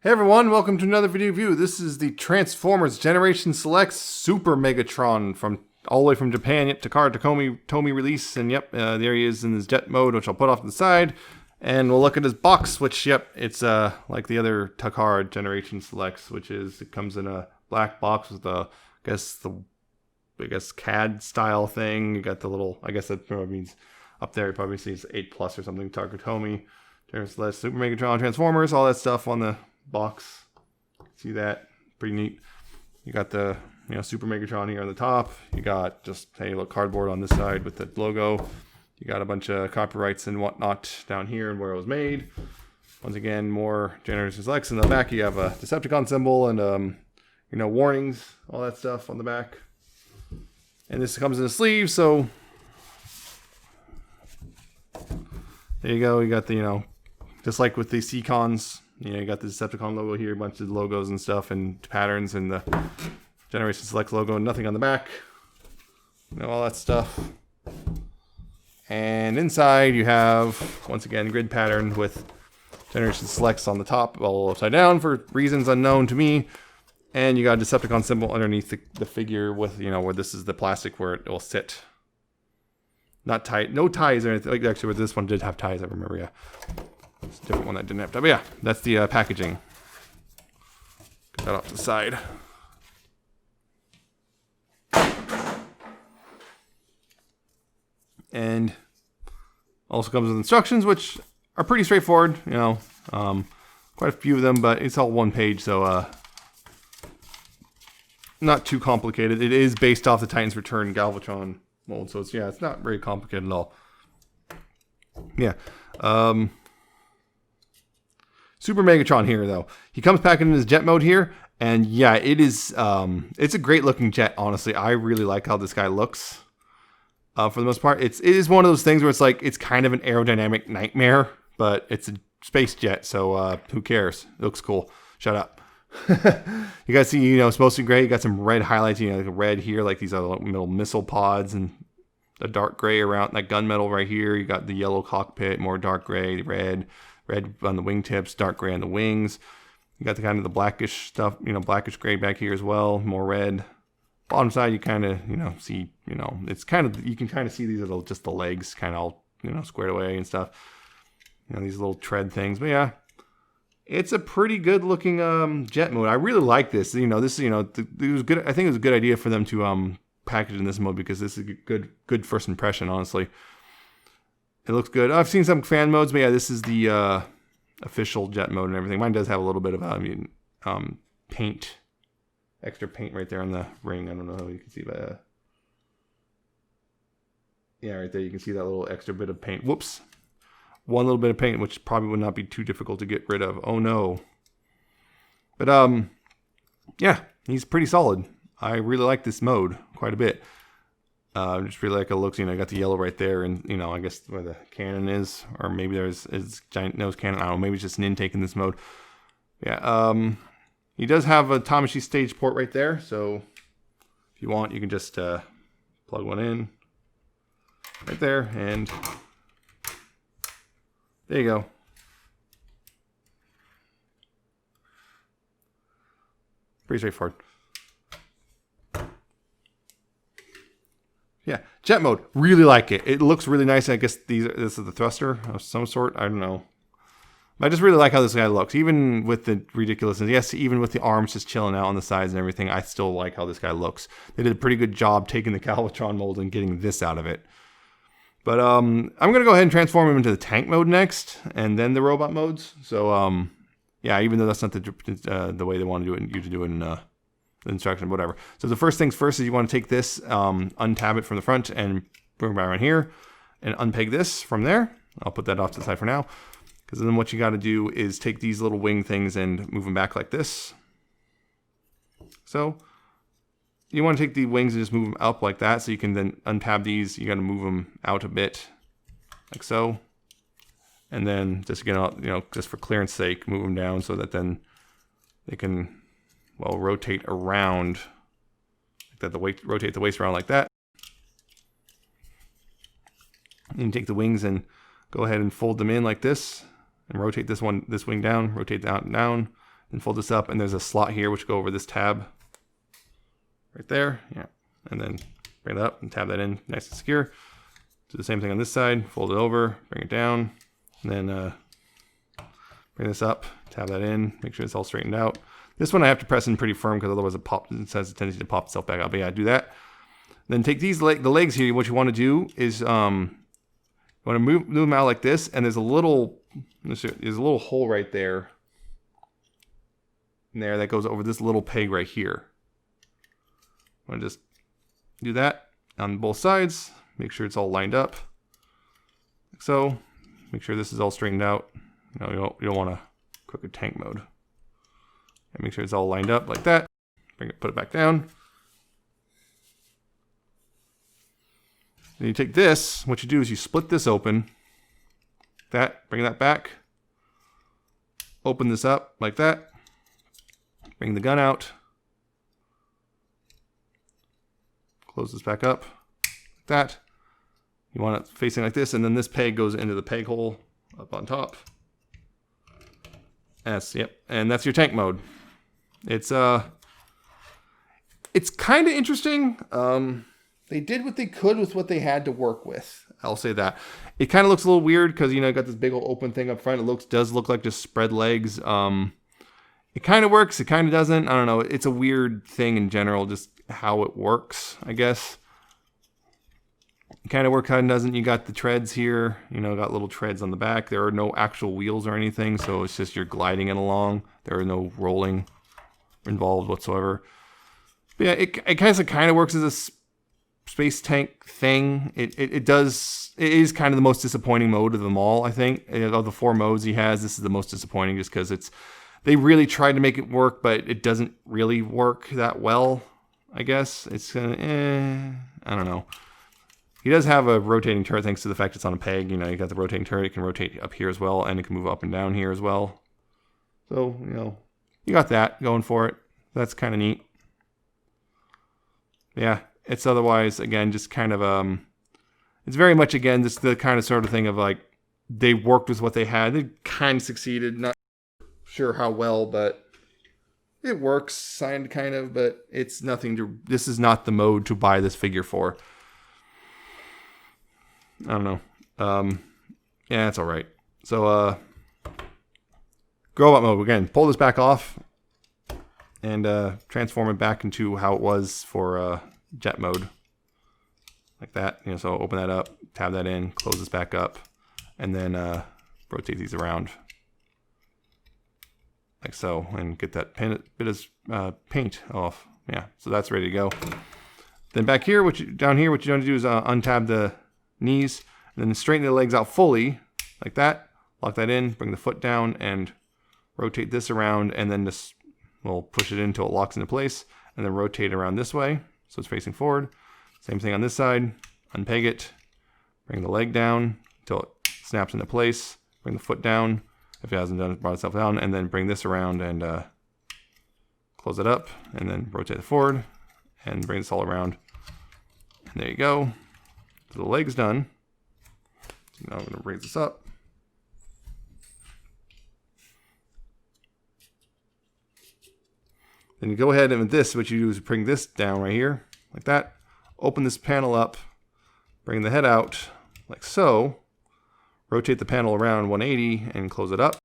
Hey everyone, welcome to another video review. This is the Transformers Generation Select Super Megatron from all the way from Japan. Yep, Takara Tomy release, and yep, there he is in his jet mode, which I'll put off to the side. And we'll look at his box, which yep, it's like the other Takara Generation Selects, which is it comes in a black box with the I guess CAD style thing. You got the little, I guess that probably means up there. You probably sees 8+ or something. Takara Tomy, Generation Select, Super Megatron, Transformers, all that stuff on the box. See that? Pretty neat. You got the Super Megatron here on the top. You got just a little cardboard on this side with the logo. You got a bunch of copyrights and whatnot down here and where it was made. Once again, more Generation Selects. In the back you have a Decepticon symbol and warnings, all that stuff on the back. And this comes in a sleeve, so there you go. You got the just like with the Seacons. You got the Decepticon logo here, a bunch of logos and stuff and patterns, and the Generation Select logo, and nothing on the back. All that stuff. And inside you have, once again, grid pattern with Generation Selects on the top, all upside down for reasons unknown to me. And you got a Decepticon symbol underneath the figure with, where this is the plastic where it will sit. Not tight, no ties or anything. Like actually, with this one did have ties, I remember, yeah. It's a different one that didn't have to. But yeah, that's the packaging. Get that off to the side. And also comes with instructions, which are pretty straightforward. Quite a few of them, but it's all one page, so not too complicated. It is based off the Titans Return Galvatron mold, so it's not very complicated at all. Yeah. Super Megatron here, though. He comes back in his jet mode here, and yeah, it is. It's a great looking jet. Honestly, I really like how this guy looks. For the most part, it is one of those things where it's like it's kind of an aerodynamic nightmare, but it's a space jet, so who cares? It looks cool. Shut up. You guys see, it's mostly gray. You got some red highlights. Like a red here, like these other little missile pods, and the dark gray around that gunmetal right here. You got the yellow cockpit, more dark gray, red on the wingtips, dark gray on the wings. You got the kind of the blackish stuff, blackish gray back here as well, more red. Bottom side, you kind of, see, it's kind of, you can kind of see these are just the legs kind of all, squared away and stuff. These little tread things. But yeah, it's a pretty good looking jet mode. I really like this. It was good. I think it was a good idea for them to package in this mode because this is a good first impression, honestly. It looks good. I've seen some fan modes, but yeah, this is the official jet mode and everything. Mine does have a little bit of paint, extra paint right there on the ring. I don't know how you can see that. Yeah, right there you can see that little extra bit of paint. Whoops. One little bit of paint, which probably would not be too difficult to get rid of. Oh no. But yeah, he's pretty solid. I really like this mode quite a bit. Just really like how it looks. I got the yellow right there, and I guess where the cannon is, or maybe there's his giant nose cannon. I don't know. Maybe it's just an intake in this mode. Yeah. He does have a Tamashii stage port right there, so if you want, you can just plug one in right there, and there you go. Pretty straightforward. Yeah, jet mode. Really like it. It looks really nice. I guess this is the thruster of some sort. I don't know. I just really like how this guy looks. Even with the ridiculousness. Yes, even with the arms just chilling out on the sides and everything, I still like how this guy looks. They did a pretty good job taking the Galvatron mold and getting this out of it. But I'm going to go ahead and transform him into the tank mode next, and then the robot modes. So, yeah, even though that's not the way they want to do it, you to do it in the instruction, whatever. So the first things first is you want to take this, untab it from the front and bring it around here and unpeg this from there. I'll put that off to the side for now. Because then what you got to do is take these little wing things and move them back like this. So you want to take the wings and just move them up like that. So you can then untab these. You got to move them out a bit like so. And then just again, just for clearance sake, move them down so that then they can, well, rotate around like that. Rotate the waist around like that. And take the wings and go ahead and fold them in like this, and rotate this wing down, rotate that down, Then fold this up, and there's a slot here which go over this tab right there. Yeah, and then bring it up and tab that in nice and secure. Do the same thing on this side. Fold it over, bring it down, and then bring this up, tab that in, make sure it's all straightened out. This one I have to press in pretty firm because otherwise it has a tendency to pop itself back up. But yeah, do that. Then take these the legs here. What you want to do is you want to move them out like this, and there's a little hole right there. And there that goes over this little peg right here. I want to just do that on both sides. Make sure it's all lined up. Like so. Make sure this is all straightened out. You don't want to crooked tank mode. And make sure it's all lined up like that. Put it back down. Then you take this. What you do is you split this open. Bring that back. Open this up like that. Bring the gun out. Close this back up like that. You want it facing like this, and then this peg goes into the peg hole up on top. And that's your tank mode. It's kind of interesting. They did what they could with what they had to work with. I'll say that. It kind of looks a little weird because got this big old open thing up front. It does look like just spread legs. It kind of works. It kind of doesn't. I don't know. It's a weird thing in general, just how it works, I guess. It kind of works, kind of doesn't. You got the treads here. Got little treads on the back. There are no actual wheels or anything, so it's just you're gliding it along. There are no rolling involved whatsoever. But yeah, it kind of works as a space tank thing. It is kind of the most disappointing mode of them all, I think. Of the 4 modes he has, this is the most disappointing just because they really tried to make it work, but it doesn't really work that well, I guess. It's I don't know. He does have a rotating turret thanks to the fact it's on a peg. You got the rotating turret. It can rotate up here as well, and it can move up and down here as well. So, you got that going for it. That's kind of neat. Yeah, it's otherwise, again, just kind of, it's very much, again, just the kind of sort of thing of like, they worked with what they had. They kind of succeeded. Not sure how well, but it works, kind of, but it's nothing to, this is not the mode to buy this figure for. I don't know. Yeah, it's all right. So, robot mode again. Pull this back off and transform it back into how it was for jet mode, like that. So open that up, tab that in, close this back up, and then rotate these around like so, and get that bit of paint off. Yeah, so that's ready to go. Then back here, down here, what you want to do is untab the knees, and then straighten the legs out fully, like that. Lock that in, bring the foot down, and rotate this around, and then just, we'll push it in until it locks into place, and then rotate around this way, so it's facing forward. Same thing on this side, unpeg it, bring the leg down until it snaps into place, bring the foot down, if it hasn't brought itself down, and then bring this around and close it up, and then rotate it forward, and bring this all around. And there you go. So the leg's done. So now I'm going to raise this up. Then you go ahead and with this, what you do is bring this down right here, like that. Open this panel up, bring the head out, like so. Rotate the panel around 180 and close it up.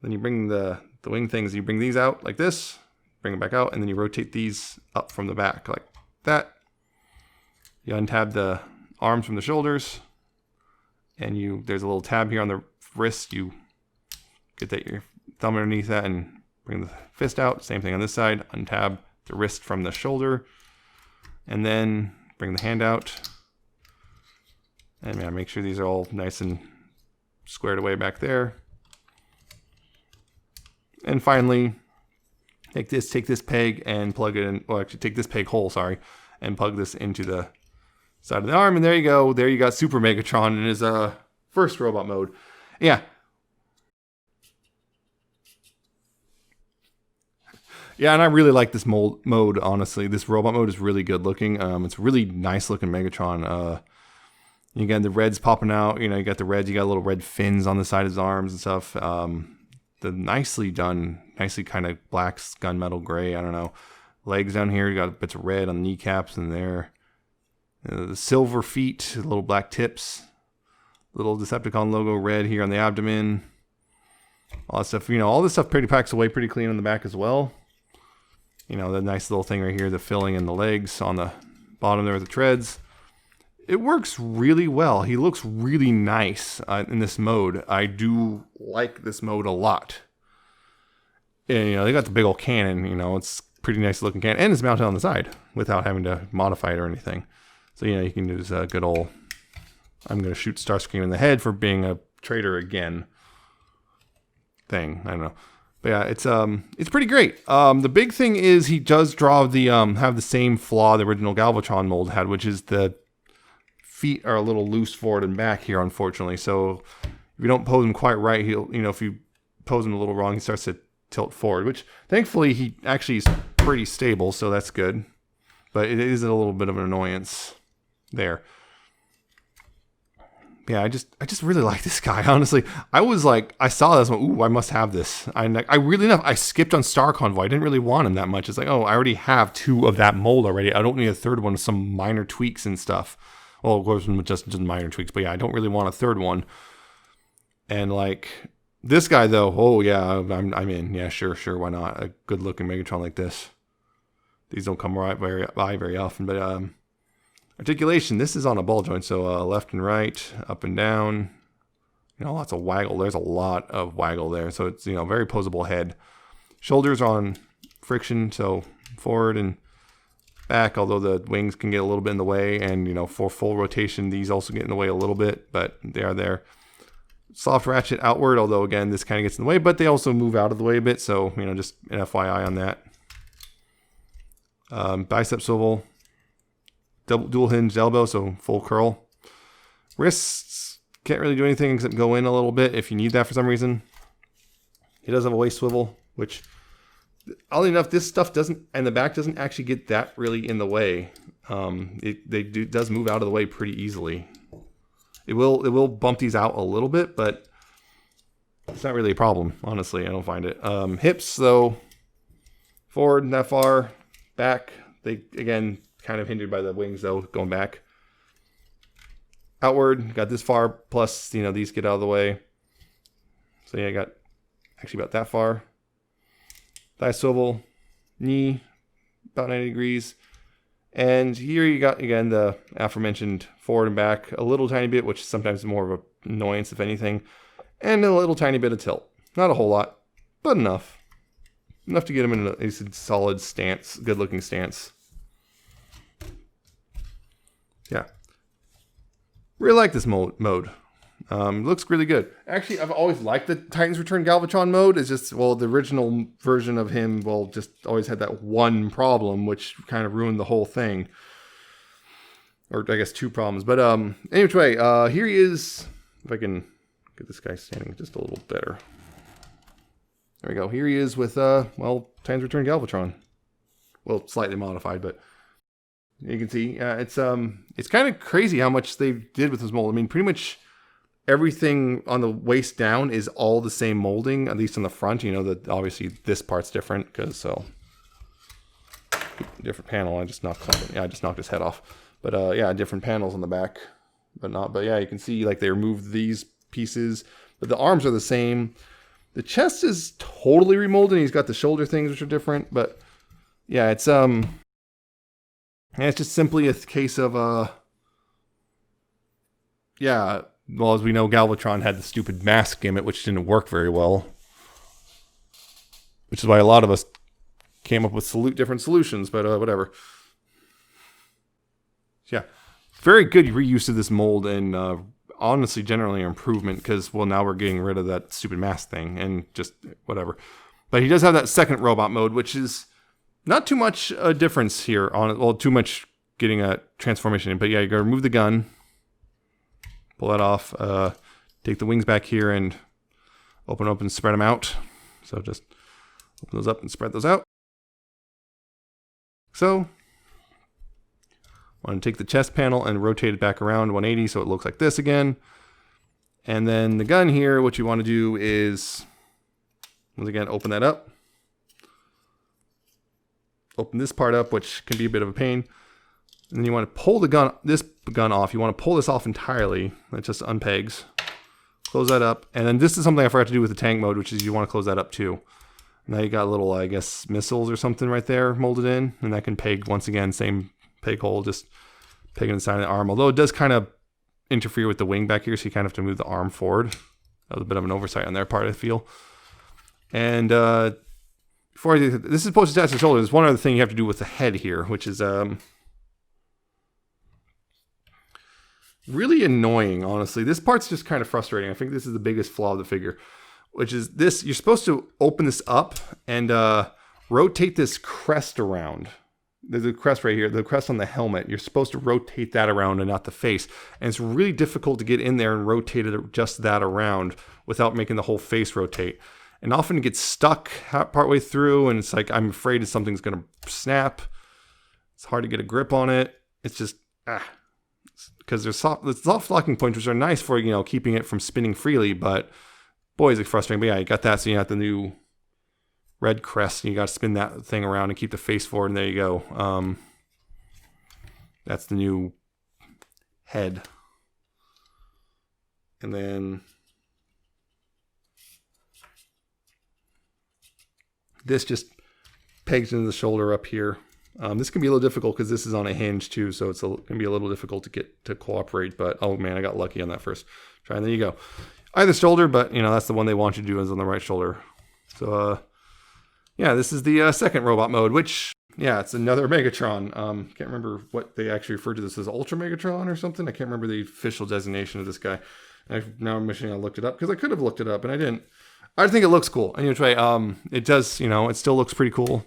Then you bring the wing things, you bring these out like this, bring them back out, and then you rotate these up from the back like that. You untab the arms from the shoulders, and there's a little tab here on the wrist. You get your thumb underneath that and bring the fist out. Same thing on this side. Untab the wrist from the shoulder, and then bring the hand out. And make sure these are all nice and squared away back there. And finally, take this peg and plug it in. Well, actually, take this peg hole, and plug this into the side of the arm, and there you go. There you got Super Megatron in his first robot mode. Yeah. Yeah, and I really like this mode, honestly. This robot mode is really good looking. It's a really nice looking Megatron. Again, the red's popping out. You got the reds. You got little red fins on the side of his arms and stuff. the nicely done, nicely kind of black gunmetal gray. I don't know. Legs down here, you got bits of red on the kneecaps and there. The silver feet, little black tips. Little Decepticon logo red here on the abdomen. All that stuff, all this stuff pretty packs away pretty clean on the back as well. The nice little thing right here, the filling in the legs on the bottom there with the treads. It works really well. He looks really nice in this mode. I do like this mode a lot. And, they got the big old cannon, it's pretty nice looking cannon. And it's mounted on the side without having to modify it or anything. So, you can use a good old, I'm going to shoot Starscream in the head for being a traitor again thing. I don't know. But yeah, it's pretty great. The big thing is he does draw have the same flaw the original Galvatron mold had, which is the feet are a little loose forward and back here, unfortunately. So if you don't pose him quite right, he'll, if you pose him a little wrong, he starts to tilt forward, which thankfully he actually is pretty stable, so that's good. But it is a little bit of an annoyance there. Yeah, I just really like this guy, honestly. I saw this one, ooh, I must have this. I skipped on Star Convoy. I didn't really want him that much. It's like, oh, I already have 2 of that mold already. I don't need a third one with some minor tweaks and stuff. Well, of course, just minor tweaks, but yeah, I don't really want a third one. And this guy though, oh yeah, I'm in. Yeah, sure, why not? A good looking Megatron like this. These don't come by very often, but Articulation, this is on a ball joint, so left and right, up and down, lots of waggle. There's a lot of waggle there, so it's, very posable head. Shoulders on friction, so forward and back, although the wings can get a little bit in the way, and, for full rotation, these also get in the way a little bit, but they are there. Soft ratchet outward, although, again, this kind of gets in the way, but they also move out of the way a bit, so, just an FYI on that. Bicep swivel. Dual hinged elbow, so full curl. Wrists, can't really do anything except go in a little bit if you need that for some reason. He does have a waist swivel, which, oddly enough, this stuff doesn't, and the back doesn't actually get that really in the way. It does move out of the way pretty easily. It will bump these out a little bit, but it's not really a problem, honestly. I don't find it. Hips, though, forward, not far, back. They, again, kind of hindered by the wings, though, going back. Outward, got this far, plus, these get out of the way. So, yeah, I got actually about that far. Thigh swivel, knee, about 90 degrees. And here you got, again, the aforementioned forward and back, a little tiny bit, which is sometimes more of an annoyance, if anything. And a little tiny bit of tilt. Not a whole lot, but enough. Enough to get him in a solid stance, good-looking stance. Yeah. Really like this mode. Looks really good. Actually, I've always liked the Titans Return Galvatron mode. It's just, well, the original version of him, just always had that one problem, which kind of ruined the whole thing. Or I guess 2 problems. But anyway, here he is. If I can get this guy standing just a little better. There we go. Here he is with, Titans Return Galvatron. Well, slightly modified, but you can see it's kind of crazy how much they did with this mold. I mean, pretty much everything on the waist down is all the same molding, at least on the front. That obviously this part's different because different panel. I just knocked something. Yeah, I just knocked his head off. But yeah, different panels on the back, but yeah, you can see they removed these pieces, but the arms are the same. The chest is totally remolded. He's got the shoulder things which are different, but yeah, it's just simply a case of yeah. Well, as we know, Galvatron had the stupid mask gimmick, which didn't work very well. Which is why a lot of us came up with different solutions, but whatever. Yeah. Very good reuse of this mold, and honestly, generally an improvement, because, well, now we're getting rid of that stupid mask thing, and just whatever. But he does have that second robot mode, which is not too much a difference here on it. Well, too much getting a transformation in. But yeah, you gotta remove the gun. Pull that off. Take the wings back here and open up and spread them out. So just open those up and spread those out. So I want to take the chest panel and rotate it back around 180 so it looks like this again. And then the gun here, what you want to do is Once again, open that up. Open this part up, which can be a bit of a pain. And then you want to pull this gun off. You want to pull this off entirely. That just unpegs. Close that up. And then this is something I forgot to do with the tank mode, which is you want to close that up too. Now you got little, I guess, missiles or something right there molded in. And that can peg, once again, same peg hole, just pegging the side of the arm. Although it does kind of interfere with the wing back here, so you kind of have to move the arm forward. That was a bit of an oversight on their part, I feel. And before I do this, is supposed to attach the shoulder. There's one other thing you have to do with the head here, which is really annoying, honestly. This part's just kind of frustrating. I think this is the biggest flaw of the figure, which is this. You're supposed to open this up and rotate this crest around. There's a crest right here, the crest on the helmet. You're supposed to rotate that around and not the face. And it's really difficult to get in there and rotate it just that around without making the whole face rotate. And often it gets stuck partway through, and it's like, I'm afraid something's going to snap. It's hard to get a grip on it. It's just, because there's soft locking points, which are nice for, you know, keeping it from spinning freely, but boy, is it frustrating. But yeah, you got that, so you got the new red crest, and you got to spin that thing around and keep the face forward, and there you go. That's the new head. And then this just pegs into the shoulder up here. This can be a little difficult because this is on a hinge too, so it's going to be a little difficult to get to cooperate, but oh man, I got lucky on that first try, and there you go. Either shoulder, but you know, that's the one they want you to do, is on the right shoulder. So yeah, this is the second robot mode, which, yeah, it's another Megatron. Can't remember what they actually referred to this as, Ultra Megatron or something. I can't remember the official designation of this guy. Now I'm wishing I looked it up, because I could have looked it up and I didn't. I think it looks cool. Anyway, it does, you know, it still looks pretty cool.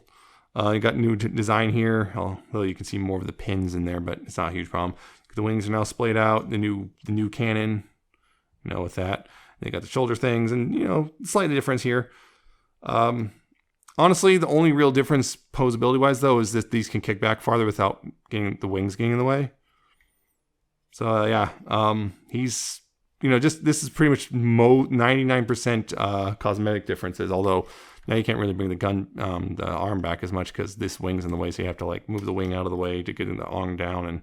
You got new design here, although you can see more of the pins in there, but it's not a huge problem. The wings are now splayed out, the new cannon, you know, with that. They got the shoulder things, and, you know, slight difference here. Honestly, the only real difference posability-wise, though, is that these can kick back farther without getting the wings getting in the way. So, yeah, he's, you know, just, this is pretty much 99% cosmetic differences, although now you can't really bring the arm back as much because this wing's in the way, so you have to, like, move the wing out of the way to get the arm down, and,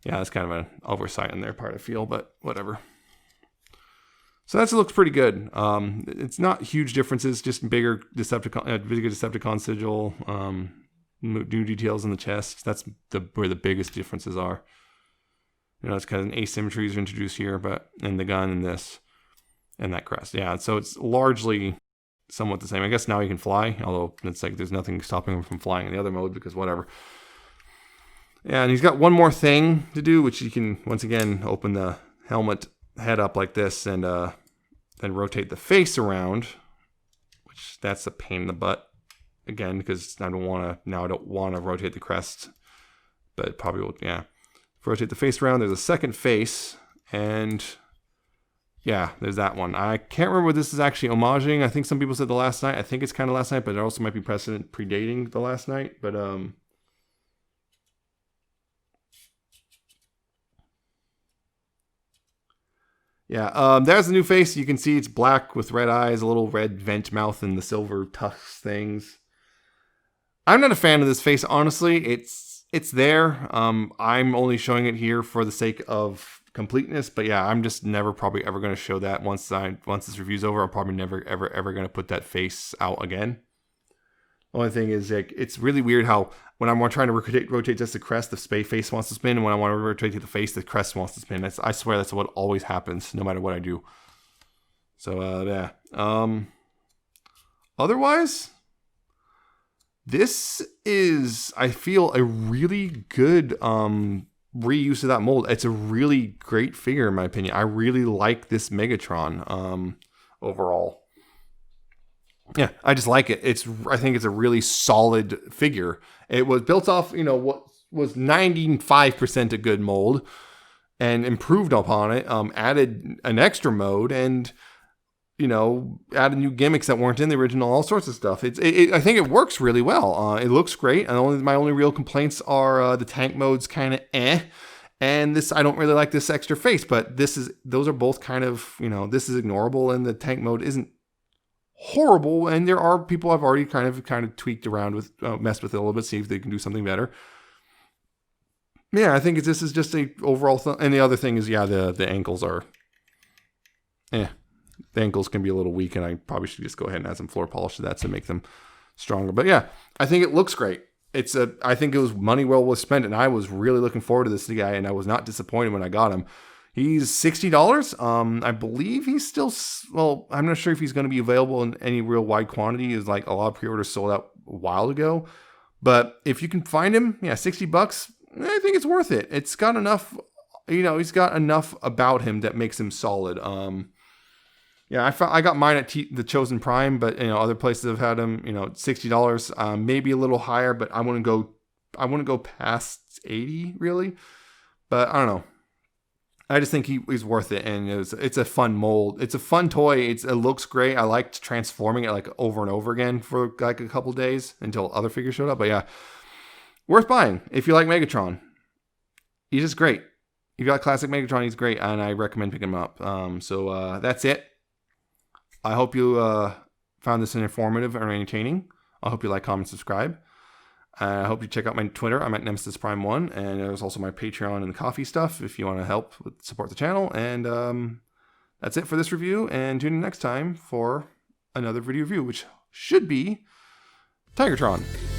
yeah, that's kind of an oversight on their part, I feel, but whatever. So that looks pretty good. It's not huge differences, just bigger Decepticon sigil, new details in the chest. That's where the biggest differences are. You know, it's kind of asymmetries are introduced here, but in the gun and this and that crest. Yeah, so it's largely somewhat the same. I guess now he can fly, although it's like there's nothing stopping him from flying in the other mode, because whatever. Yeah, and he's got one more thing to do, which you can, once again, open the helmet head up like this, and then rotate the face around, which that's a pain in the butt again, because I don't want to rotate the crest, but probably will. Yeah, rotate the face around. There's a second face, and yeah, there's that one. I can't remember what this is actually homaging. I think some people said the Last Night. I think it's kind of Last Night, but there also might be precedent predating the Last Night. But yeah, there's the new face. You can see it's black with red eyes, a little red vent mouth, and the silver tusks things. I'm not a fan of this face, honestly. It's there. I'm only showing it here for the sake of completeness. But yeah, I'm just never probably ever going to show that once this review's over. I'm probably never ever going to put that face out again. The only thing is, like, it's really weird how when I'm trying to rotate just the crest, the face wants to spin, and when I want to rotate the face, the crest wants to spin. I swear that's what always happens, no matter what I do. So yeah. Otherwise, this is, I feel, a really good reuse of that mold. It's a really great figure in my opinion. I really like this Megatron overall. Yeah, I just like it. I think it's a really solid figure. It was built off, you know, what was 95% a good mold, and improved upon it. Added an extra mode, and, you know, added new gimmicks that weren't in the original. All sorts of stuff. I think it works really well. It looks great. And my only real complaints are the tank mode's kind of and this, I don't really like this extra face. But those are both kind of, you know, this is ignorable, and the tank mode isn't horrible, and there are people I've already kind of tweaked around with, messed with it a little bit, see if they can do something better. Yeah, I think this is just a overall thing. And the other thing is, yeah, the ankles are, the ankles can be a little weak, and I probably should just go ahead and add some floor polish to that to make them stronger. But yeah, I think it looks great. I think it was money well spent, and I was really looking forward to this guy, and I was not disappointed when I got him. He's $60. I believe he's still, well, I'm not sure if he's going to be available in any real wide quantity. Is like a lot of pre-orders sold out a while ago. But if you can find him, yeah, $60, I think it's worth it. It's got enough, he's got enough about him that makes him solid. Yeah, I got mine at the Chosen Prime, but other places have had them, $60, maybe a little higher, but I wouldn't go past 80 really. But I don't know. I just think he's worth it, and it's a fun mold. It's a fun toy. It looks great. I liked transforming it like over and over again for like a couple days until other figures showed up. But yeah, worth buying if you like Megatron. He's just great. If you like classic Megatron, he's great, and I recommend picking him up. So that's it. I hope you found this informative or entertaining. I hope you like, comment, subscribe. I hope you check out my Twitter. I'm at Nemesis Prime 1. And there's also my Patreon and the coffee stuff if you want to help support the channel. And that's it for this review. And tune in next time for another video review, which should be Tigertron.